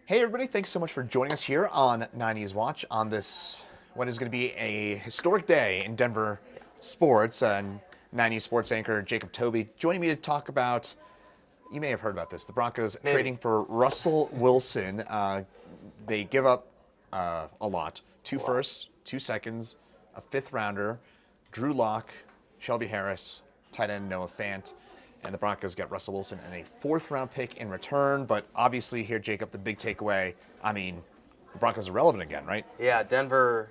Hey everybody, thanks so much for joining us here on 90s Watch on this, what is going to be a historic day in Denver sports. And 90s sports anchor Jacob Tobey joining me to talk about, you may have heard about this, the Broncos trading for Russell Wilson. They give up a lot. Two firsts, 2 seconds, a 5th rounder, Drew Lock, Shelby Harris, tight end Noah Fant. And the Broncos get Russell Wilson and a 4th round pick in return. But obviously here, Jacob, the big takeaway, I mean, the Broncos are relevant again, right? Yeah, Denver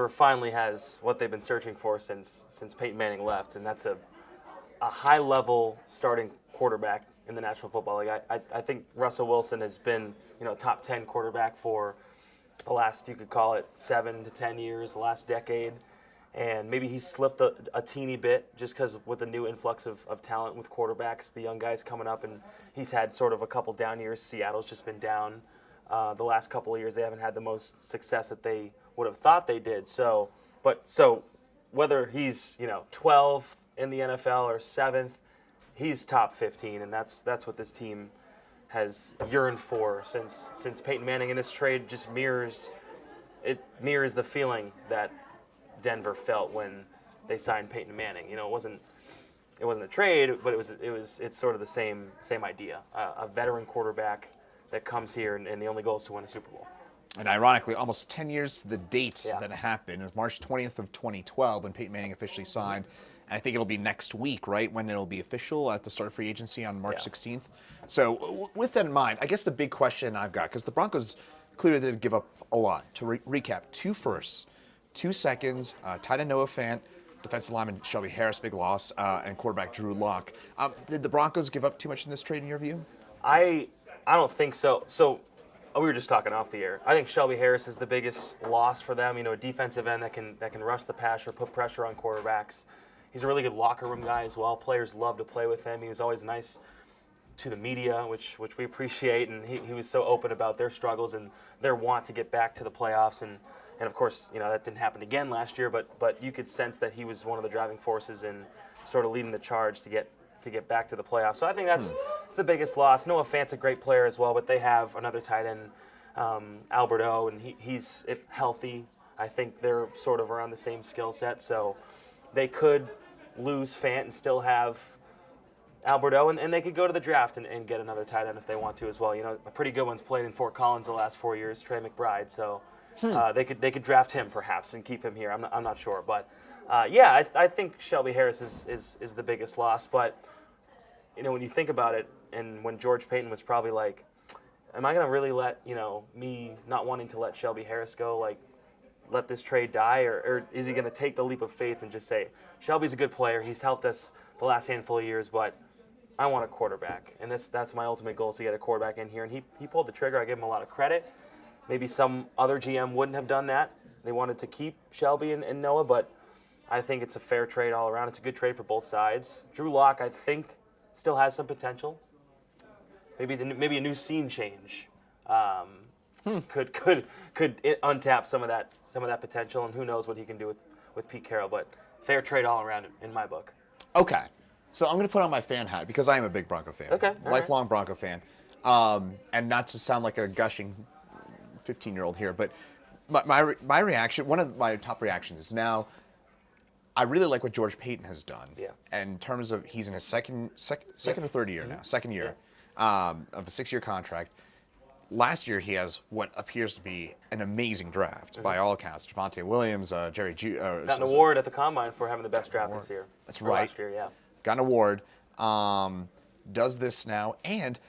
finally has what they've been searching for since Peyton Manning left, and that's a high-level starting quarterback in the National Football League. I think Russell Wilson has been, top 10 quarterback for the last, you could call it 7 to 10 years, the last decade. And maybe he's slipped a teeny bit just because with the new influx of talent with quarterbacks, the young guys coming up, and he's had sort of a couple down years. Seattle's just been down the last couple of years. They haven't had the most success that they would have thought they did. So whether he's 12th in the NFL or 7th, he's top 15, and that's what this team has yearned for since Peyton Manning. And this trade just mirrors the feeling that Denver felt when they signed Peyton Manning. It wasn't a trade, but it's sort of the same idea. A veteran quarterback that comes here and the only goal is to win a Super Bowl. And ironically, almost 10 years to the date that it happened. It was March 20th of 2012 when Peyton Manning officially signed. And I think it'll be next week, right, when it'll be official at the start of free agency on March 16th. So with that in mind, I guess the big question I've got, because the Broncos clearly did give up a lot. To recap, 2 firsts, 2 seconds, tight end Noah Fant, defensive lineman Shelby Harris, big loss, and quarterback Drew Lock. Did the Broncos give up too much in this trade in your view? I don't think so. So we were just talking off the air. I think Shelby Harris is the biggest loss for them. A defensive end that can rush the passer, put pressure on quarterbacks. He's a really good locker room guy as well. Players love to play with him. He was always nice to the media, which we appreciate, and he was so open about their struggles and their want to get back to the playoffs. And of course, that didn't happen again last year, but you could sense that he was one of the driving forces in sort of leading the charge to get back to the playoffs. So I think that's the biggest loss. Noah Fant's a great player as well, but they have another tight end, Alberto, and he's, if healthy, I think they're sort of around the same skill set. So they could lose Fant and still have Alberto, and they could go to the draft and get another tight end if they want to as well. A pretty good one's played in Fort Collins the last 4 years, Trey McBride. So they could draft him perhaps and keep him here. I'm not sure, but I think Shelby Harris is the biggest loss. But when you think about it, and when George Payton was probably like, am I going to really let me not wanting to let Shelby Harris go, like let this trade die, or is he going to take the leap of faith and just say, Shelby's a good player, he's helped us the last handful of years, but I want a quarterback, and that's my ultimate goal, is to get a quarterback in here. And he pulled the trigger. I give him a lot of credit. Maybe some other GM wouldn't have done that. They wanted to keep Shelby and Noah, but I think it's a fair trade all around. It's a good trade for both sides. Drew Lock, I think, still has some potential. Maybe a new scene change could untap some of that potential, and who knows what he can do with Pete Carroll. But fair trade all around in my book. Okay. So I'm going to put on my fan hat because I am a big Bronco fan. Okay. Lifelong Bronco fan. And not to sound like a gushing 15-year-old here, but my reaction, one of my top reactions is now I really like what George Payton has done. Yeah. In terms of he's in his second or third year now, second year of a 6-year contract. Last year he has what appears to be an amazing draft by all accounts. Javonte Williams, Jerry Judy. Got an award at the Combine for having the best draft this year. That's right. Last year, yeah. Got an award. Does this now, and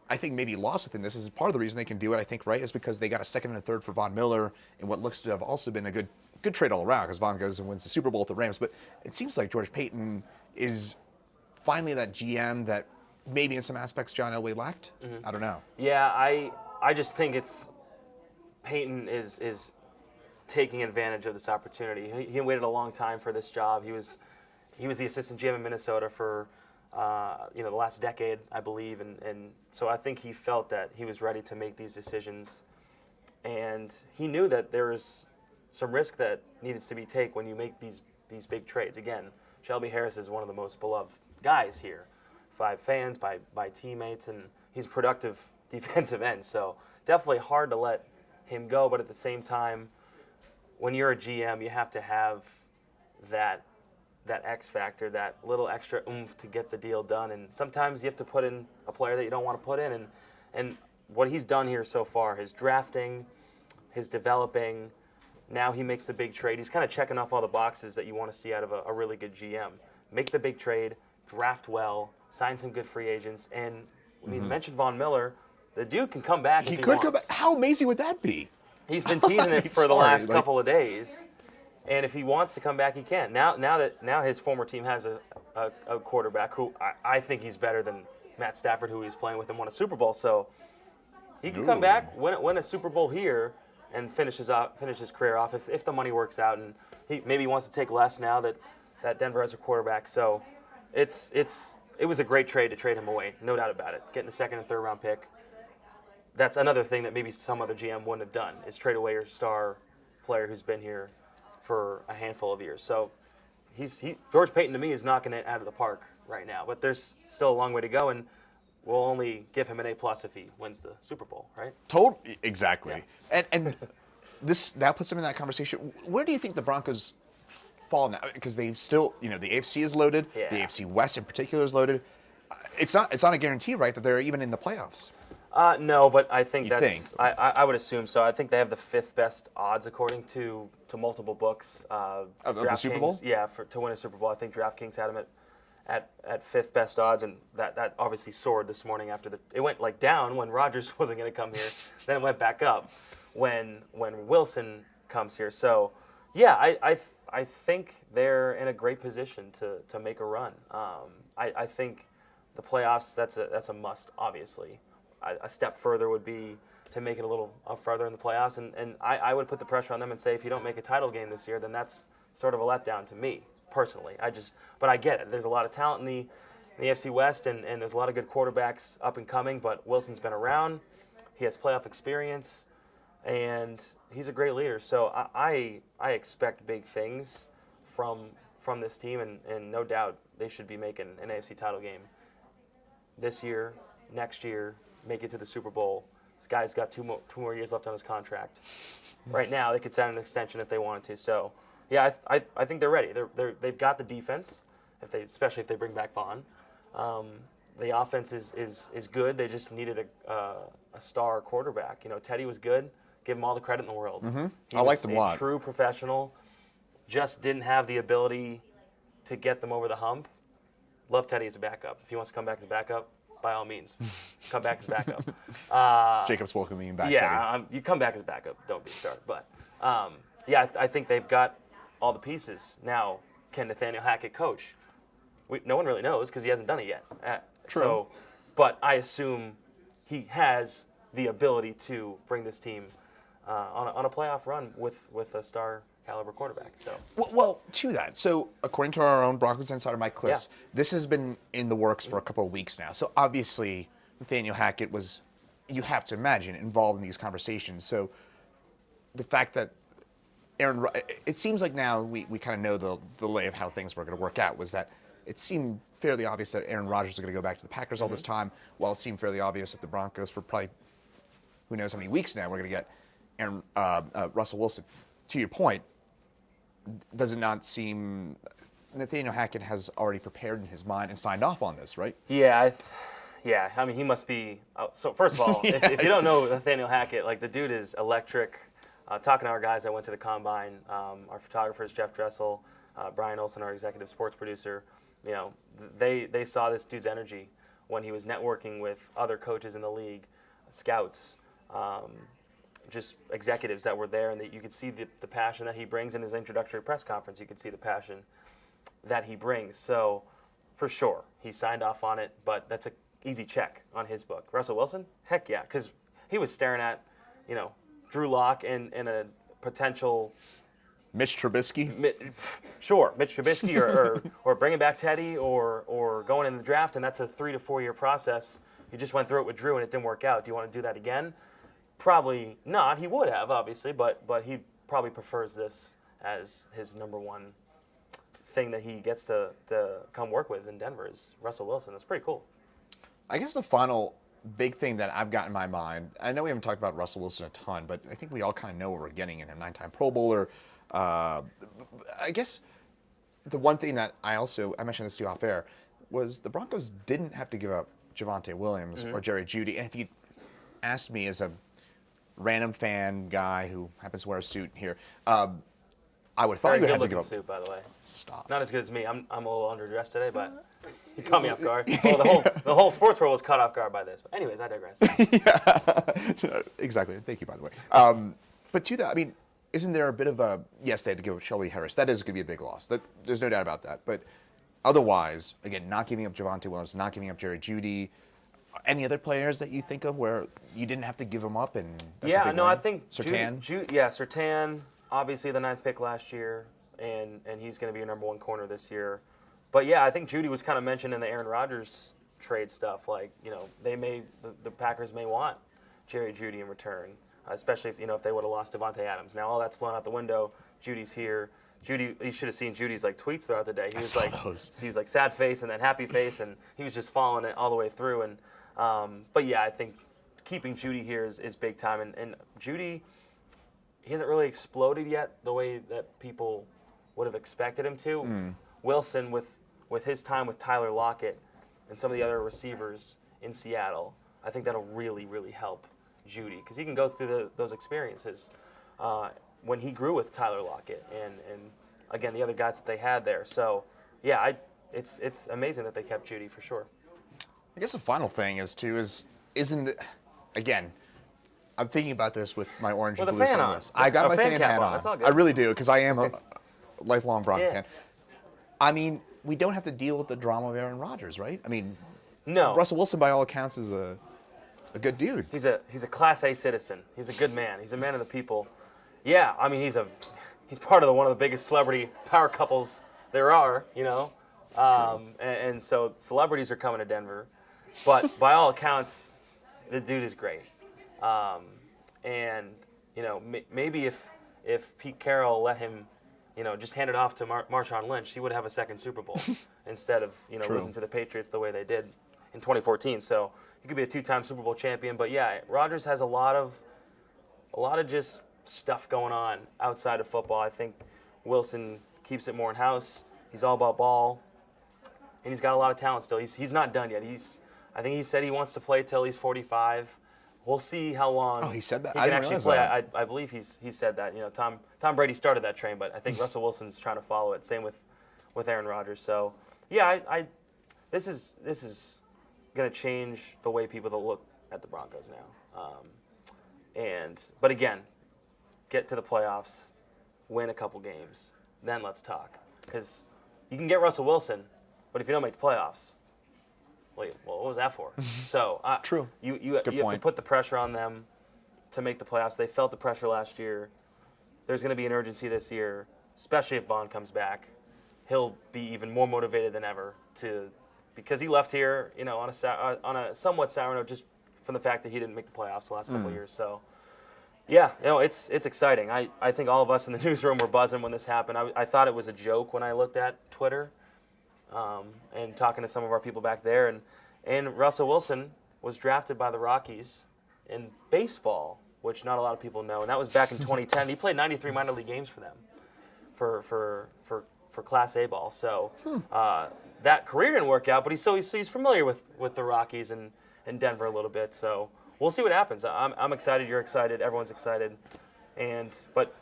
I think maybe lost within this is part of the reason they can do it, I think, right, is because they got a second and a third for Von Miller in what looks to have also been a good trade all around because Von goes and wins the Super Bowl with the Rams. But it seems like George Payton is finally that GM that maybe in some aspects John Elway lacked. I don't know. Yeah, I just think Payton is taking advantage of this opportunity. He waited a long time for this job. He was the assistant GM in Minnesota for the last decade, I believe, and so I think he felt that he was ready to make these decisions, and he knew that there was some risk that needed to be taken when you make these big trades. Again, Shelby Harris is one of the most beloved guys here by fans, by teammates, and he's a productive defensive end. So definitely hard to let him go. But at the same time, when you're a GM, you have to have that X factor, that little extra oomph to get the deal done. And sometimes you have to put in a player that you don't want to put in. And what he's done here so far, his drafting, his developing, now he makes the big trade. He's kind of checking off all the boxes that you want to see out of a really good GM. Make the big trade, draft well, sign some good free agents. And I mean, mentioned Von Miller, the dude can come back if he could wants. come back. How amazing would that be? He's been teasing it for the last couple of days. And if he wants to come back, he can. Now his former team has a quarterback who I think he's better than Matt Stafford, who he's playing with and won a Super Bowl. So he can come back, win a Super Bowl here, and finish his career off if the money works out. And maybe he wants to take less now that Denver has a quarterback. So it was a great trade to trade him away, no doubt about it. Getting a second and third round pick. That's another thing that maybe some other GM wouldn't have done, is trade away your star player who's been here for a handful of years. So George Payton, to me, is knocking it out of the park right now. But there's still a long way to go, and we'll only give him an A+ if he wins the Super Bowl, right? Exactly. Yeah. And this now puts him in that conversation. Where do you think the Broncos fall now? Because they've still, the AFC is loaded. Yeah. The AFC West in particular is loaded. It's not a guarantee, right, that they're even in the playoffs. No, but I think I would assume so. I think they have the 5th best odds according to multiple books. Of the Super Bowl? Yeah, to win a Super Bowl. I think DraftKings had them at 5th best odds, and that obviously soared this morning after it went down when Rodgers wasn't going to come here. Then it went back up when Wilson comes here. So yeah, I think they're in a great position to make a run. I think the playoffs, that's a must, obviously. A step further would be to make it a little further in the playoffs, and I would put the pressure on them and say, if you don't make a title game this year, then that's sort of a letdown to me personally. But I get it. There's a lot of talent in the AFC West, and there's a lot of good quarterbacks up and coming. But Wilson's been around, he has playoff experience, and he's a great leader. So I expect big things from this team, and no doubt they should be making an AFC title game this year, next year. Make it to the Super Bowl. This guy's got two more years left on his contract. Right now, they could sign an extension if they wanted to. So, yeah, I think they're ready. They've got the defense, especially if they bring back Vaughn. The offense is good. They just needed a star quarterback. Teddy was good. Give him all the credit in the world. Mm-hmm. I liked him a lot. True professional. Just didn't have the ability to get them over the hump. Love Teddy as a backup. If he wants to come back as a backup, by all means, come back as a backup. Jacob's welcoming you back, yeah, Teddy. You come back as a backup. Don't be a start. But, yeah, I think they've got all the pieces. Now, can Nathaniel Hackett coach? No one really knows because he hasn't done it yet. True. But I assume he has the ability to bring this team on a playoff run with a star caliber quarterback. So well, to that. So according to our own Broncos insider Mike Kliss, this has been in the works for a couple of weeks now. So obviously Nathaniel Hackett was, you have to imagine, involved in these conversations. So the fact that it seems like now we kind of know the lay of how things were going to work out, was that it seemed fairly obvious that Aaron Rodgers was going to go back to the Packers all this time, while it seemed fairly obvious that the Broncos, for probably who knows how many weeks now, we're going to get Russell Wilson. To your point, does it not seem Nathaniel Hackett has already prepared in his mind and signed off on this, right? Yeah, I mean, he must be. So first of all, if you don't know Nathaniel Hackett, the dude is electric. Talking to our guys that went to the combine, our photographers Jeff Dressel, Brian Olson, our executive sports producer, they saw this dude's energy when he was networking with other coaches in the league, scouts. Just executives that were there, and that you could see the passion that he brings in his introductory press conference. You could see the passion that he brings. So, for sure, he signed off on it, but that's an easy check on his book. Russell Wilson? Heck yeah, because he was staring at, Drew Lock and a potential... Mitch Trubisky? Sure, Mitch Trubisky, or bringing back Teddy, or going in the draft, and that's a 3 to 4 year process. You just went through it with Drew, and it didn't work out. Do you want to do that again? Probably not. He would have, obviously, but he probably prefers this as his number one thing that he gets to come work with in Denver is Russell Wilson. That's pretty cool. I guess the final big thing that I've got in my mind, I know we haven't talked about Russell Wilson a ton, but I think we all kind of know what we're getting in a 9-time Pro Bowler. I guess the one thing that I mentioned this to you off air, was the Broncos didn't have to give up Javonte Williams or Jerry Jeudy. And if you asked me as a random fan guy who happens to wear a suit here, I would have thought you would have to give up. Suit, by the way. Stop. Not as good as me. I'm a little underdressed today, but you caught me off guard. Well, the whole sports world was caught off guard by this. But anyways, I digress. Yeah, exactly. Thank you, by the way. But to that, I mean, isn't there a bit of a, yes, they had to give up Shelby Harris. That is going to be a big loss. There's no doubt about that. But otherwise, again, not giving up Javonte Williams, not giving up Jerry Jeudy. Any other players that you think of where you didn't have to give them up? And that's a big win? I think Surtain. Surtain, obviously the 9th pick last year, and he's going to be your number 1 corner this year. But yeah, I think Jeudy was kind of mentioned in the Aaron Rodgers trade stuff. Like, the Packers may want Jerry Jeudy in return, especially if they would have lost Devontae Adams. Now all that's blown out the window. Judy's here. Jeudy, you should have seen Judy's tweets throughout the day. He was like sad face and then happy face, and he was just following it all the way through. And but yeah, I think keeping Jeudy here is big time. And Jeudy, he hasn't really exploded yet the way that people would have expected him to. Wilson, with his time with Tyler Lockett and some of the other receivers in Seattle, I think that'll really, really help Jeudy, because he can go through those experiences when he grew with Tyler Lockett and again, the other guys that they had there. So, yeah, it's amazing that they kept Jeudy for sure. I guess the final thing again, I'm thinking about this with my orange and blue sunglasses. I got my fan hat on. That's all good. I really do, because I am a lifelong Bronco fan. I mean, we don't have to deal with the drama of Aaron Rodgers, right? I mean, no. Russell Wilson, by all accounts, is a good dude. He's a Class A citizen. He's a good man. He's a man of the people. Yeah, I mean, he's part of one of the biggest celebrity power couples there are, and so celebrities are coming to Denver. But by all accounts, the dude is great. And maybe if Pete Carroll let him, just hand it off to Marshawn Lynch, he would have a second Super Bowl instead of losing to the Patriots the way they did in 2014. So he could be a 2-time Super Bowl champion. But yeah, Rodgers has a lot of just stuff going on outside of football. I think Wilson keeps it more in house. He's all about ball, and he's got a lot of talent still. He's not done yet. I think he said he wants to play till he's 45. We'll see how long. Oh, he said that? He can actually play. I believe he said that. Tom Brady started that train, but I think Russell Wilson's trying to follow it. Same with Aaron Rodgers. So yeah, this is going to change the way people look at the Broncos now. But again, get to the playoffs, win a couple games, then let's talk. Because you can get Russell Wilson, but if you don't make the playoffs, wait, well, what was that for? So true. You have to put the pressure on them to make the playoffs. They felt the pressure last year. There's going to be an urgency this year, especially if Vaughn comes back. He'll be even more motivated than ever because he left here, on a somewhat sour note, just from the fact that he didn't make the playoffs the last couple of years. So. Yeah, it's exciting. I think all of us in the newsroom were buzzing when this happened. I thought it was a joke when I looked at Twitter and talking to some of our people back there. And Russell Wilson was drafted by the Rockies in baseball, which not a lot of people know. And that was back in 2010. He played 93 minor league games for them for Class A ball. So that career didn't work out, but he's familiar with the Rockies and Denver a little bit. So we'll see what happens. I'm excited. You're excited. Everyone's excited. But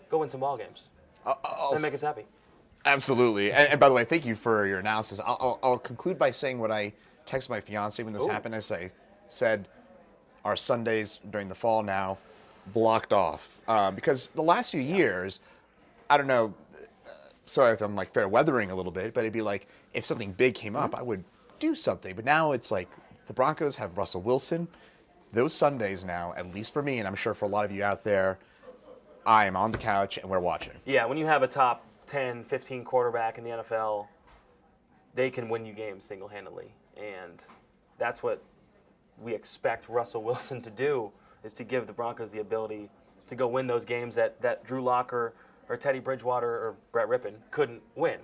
go win some ball games. And make us happy. Absolutely. And by the way, thank you for your analysis. I'll conclude by saying what I texted my fiance when this happened. I said our Sundays during the fall now blocked off because the last few years, I don't know. Sorry if I'm fair weathering a little bit, but it'd be like if something big came up, I would do something. But now it's like the Broncos have Russell Wilson. Those Sundays now, at least for me, and I'm sure for a lot of you out there, I am on the couch and we're watching. Yeah, when you have a top 10, 15 quarterback in the NFL, they can win you games single-handedly. And that's what we expect Russell Wilson to do, is to give the Broncos the ability to go win those games that Drew Lock or Teddy Bridgewater or Brett Rippon couldn't win.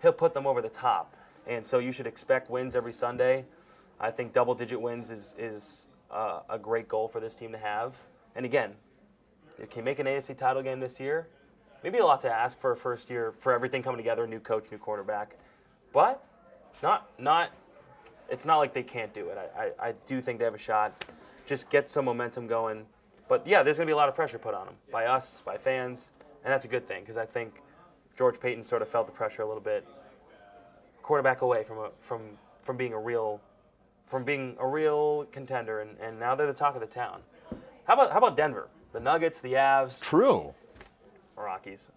He'll put them over the top. And so you should expect wins every Sunday. I think double-digit wins is a great goal for this team to have. And again, if you make an AFC title game this year, maybe a lot to ask for a first year, for everything coming together, new coach, new quarterback. But it's not like they can't do it. I do think they have a shot. Just get some momentum going. But yeah, there's going to be a lot of pressure put on them by us, by fans, and that's a good thing because I think George Payton sort of felt the pressure a little bit. Quarterback away from being a real contender, and now they're the talk of the town. How about Denver? The Nuggets, the Avs. True. Rockies.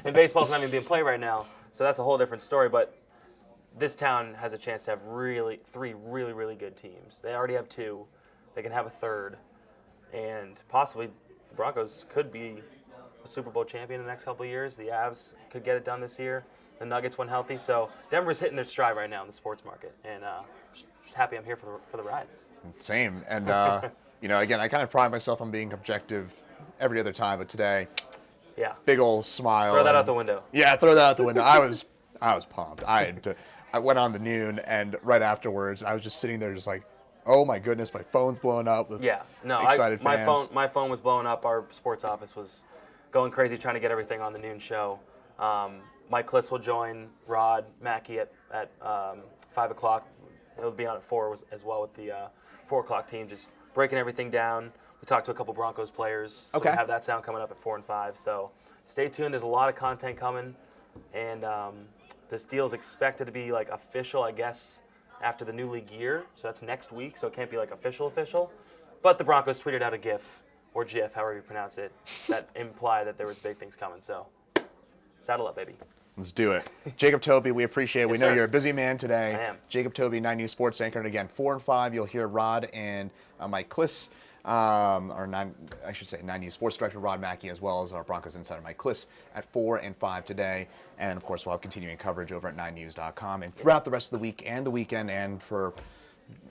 And baseball's not even being played right now, so that's a whole different story. But this town has a chance to have three really good teams. They already have two. They can have a third, and possibly the Broncos could be a Super Bowl champion in the next couple of years. The Avs could get it done this year. The Nuggets went healthy, so Denver's hitting their stride right now in the sports market, and just happy I'm here for the ride. Same, and again, I kind of pride myself on being objective every other time, but today, yeah, big old smile. Throw that out the window. Yeah, throw that out the window. I was pumped. I went on the noon, and right afterwards, I was just sitting there, just like, oh my goodness, my phone's blowing up with excited fans. My phone was blowing up. Our sports office was going crazy trying to get everything on the noon show. Mike Kliss will join Rod Mackey at 5 o'clock. He'll be on at 4 as well with the 4 o'clock team, just breaking everything down. We talked to a couple Broncos players, so we have that sound coming up at 4 and 5. So stay tuned. There's a lot of content coming, and this deal is expected to be like official, I guess, after the new league year. So that's next week. So it can't be like official. But the Broncos tweeted out a GIF or GIF, however you pronounce it, that implied that there was big things coming. So saddle up, baby. Let's do it. Jacob Tobey, we appreciate it. We know sir. You're a busy man today. I am. Jacob Tobey, 9 News Sports Anchor. And again, 4 and 5, you'll hear Rod and Mike Kliss, or 9 News Sports Director Rod Mackey, as well as our Broncos insider Mike Kliss at 4 and 5 today. And of course, we'll have continuing coverage over at 9news.com and throughout the rest of the week and the weekend and for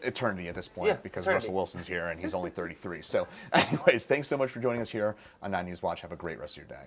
eternity at this point, because eternity. Russell Wilson's here and he's only 33. So anyways, thanks so much for joining us here on 9 News Watch. Have a great rest of your day.